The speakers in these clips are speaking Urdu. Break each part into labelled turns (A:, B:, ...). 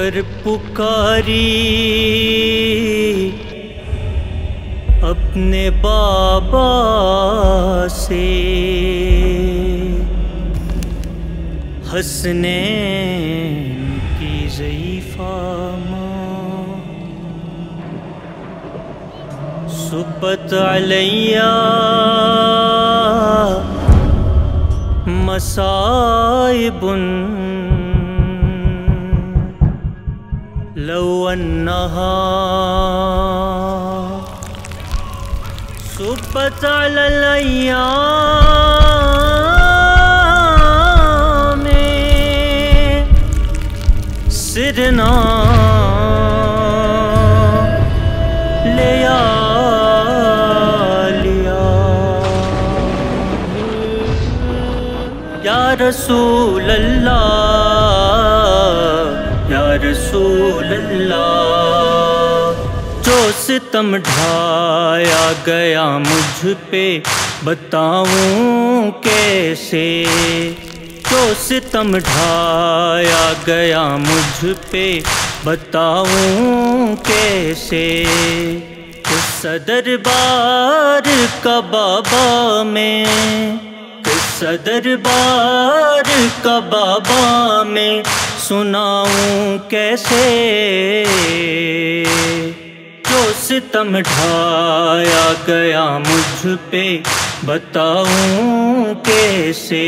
A: کر پکاری اپنے بابا سے، حسنین کی ضعیفہ ماں صبت علیہ مصائب لو انہا صبت علی الایام سرنا یا رسول اللہ یا رسول اللہ، جو ستم ڈھایا گیا مجھ پہ بتاؤں کیسے، جو ستم ڈھایا گیا مجھ پہ بتاؤں کیسے، قصہ دربار کا بابا میں، قصہ دربار کا بابا میں سناؤں کیسے، جو ستم ڈھایا گیا مجھ پہ بتاؤں کیسے،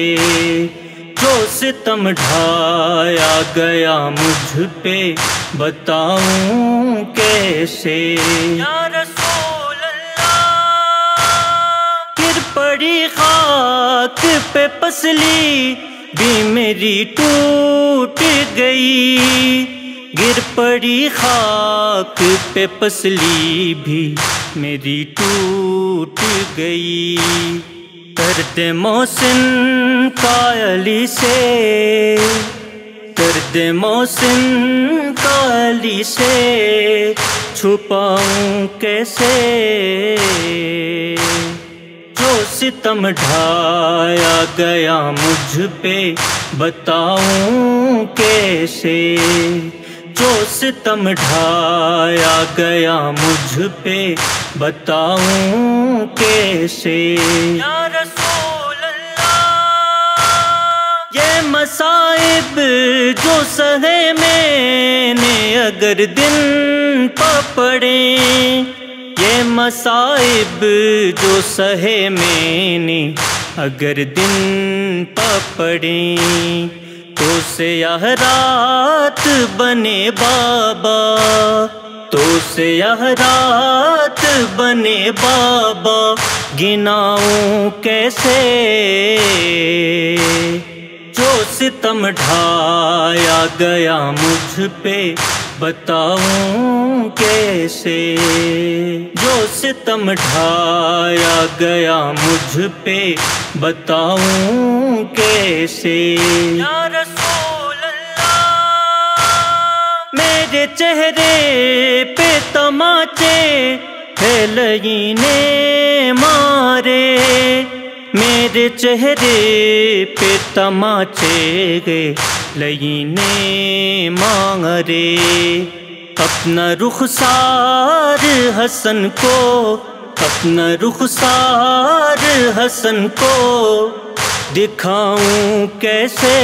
A: جو ستم ڈھایا گیا مجھ پہ بتاؤں کیسے، یا رسول اللہ گر پڑی خاک پہ پسلی بھی میری ٹوٹ گئی، گر پڑی خاک پہ پسلی بھی میری ٹوٹ گئی، درد محسن کا علی سے، درد محسن کا علی سے چھپاؤں کیسے، جو ستم ڈھایا گیا مجھ پہ بتاؤں کیسے، جو ستم ڈھایا گیا مجھ پہ بتاؤں کیسے، یا رسول اللہ یہ مصائب جو سہے میں نے اگر دن پہ پڑے، یہ مصائب جو سہے میں نے اگر دن پہ پڑیں، تو سیاہ رات بنے بابا، تو سیاہ رات بنے بابا گناؤں کیسے، جو ستم ڈھایا گیا مجھ پہ بتاؤں کیسے، جو ستم ڈھایا گیا مجھ پہ بتاؤں کیسے، یا رسول اللہ میرے چہرے پہ تماچے ہے لگینے مارے، میرے چہرے پہ تماچے گئے لگینے مارے، اپنا رخسار حسن کو، اپنا رخسار حسن کو دکھاؤں کیسے،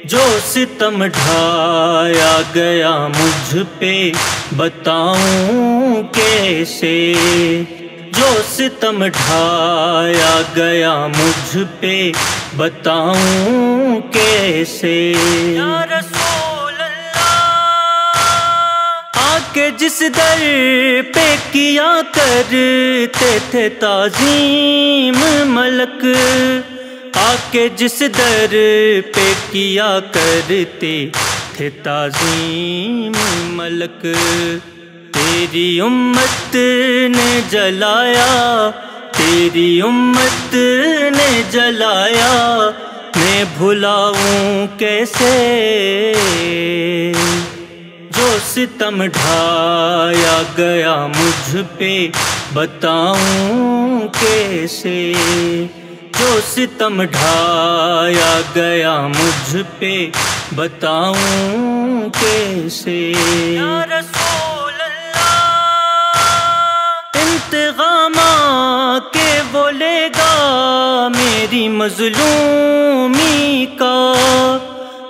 A: جو ستم ڈھایا گیا مجھ پہ بتاؤں کیسے، جو ستم ڈھایا گیا مجھ پہ بتاؤں کیسے، یا رسول اللہ آکے جس در پہ کیا کرتے تھے تعظیم ملک، آکے جس در پہ کیا کرتے تھے تعظیم ملک، تیری امت نے جلایا، تیری امت نے جلایا، میں بھلاؤں کیسے، جو ستم ڈھایا گیا مجھ پہ بتاؤں کیسے، جو ستم ڈھایا گیا مجھ پہ بتاؤں کیسے؟ یا رسول اللہ انتقامات کے وہ لے گا میری مظلومی کا،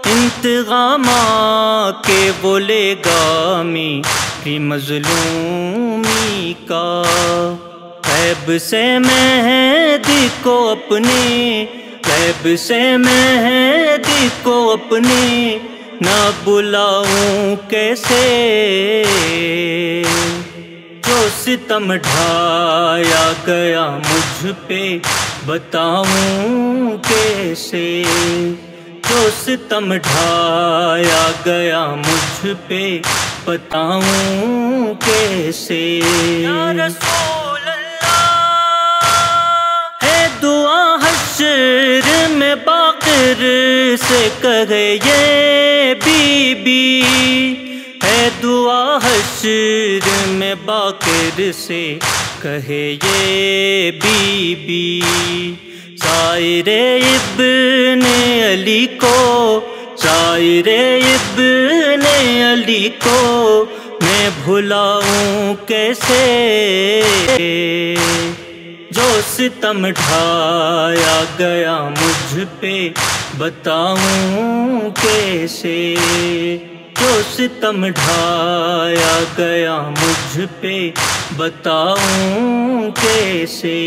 A: انتقامات کے وہ لے گا میری مظلومی کا۔ غیب سے مہدی کو اپنے، غیب سے مہدی کو اپنے نہ بلاؤں کیسے؟ جو ستم ڈھایا گیا مجھ پہ بتاؤں کیسے؟ جو ستم ڈھایا گیا مجھ پہ بتاؤں کیسے؟ یا رسول اللہ ہے دعا حشر میں باقر سے کہے یہ بی بی، ہے دعا حشر میں باقر سے کہے یہ بی بی۔ ظاہر ابن علی کو، ظاہر ابن علی کو میں بھلاؤں کیسے؟ جو ستم ڈھایا گیا مجھ پہ بتاؤں کیسے؟ جو ستم ڈھایا گیا مجھ پہ بتاؤں کیسے؟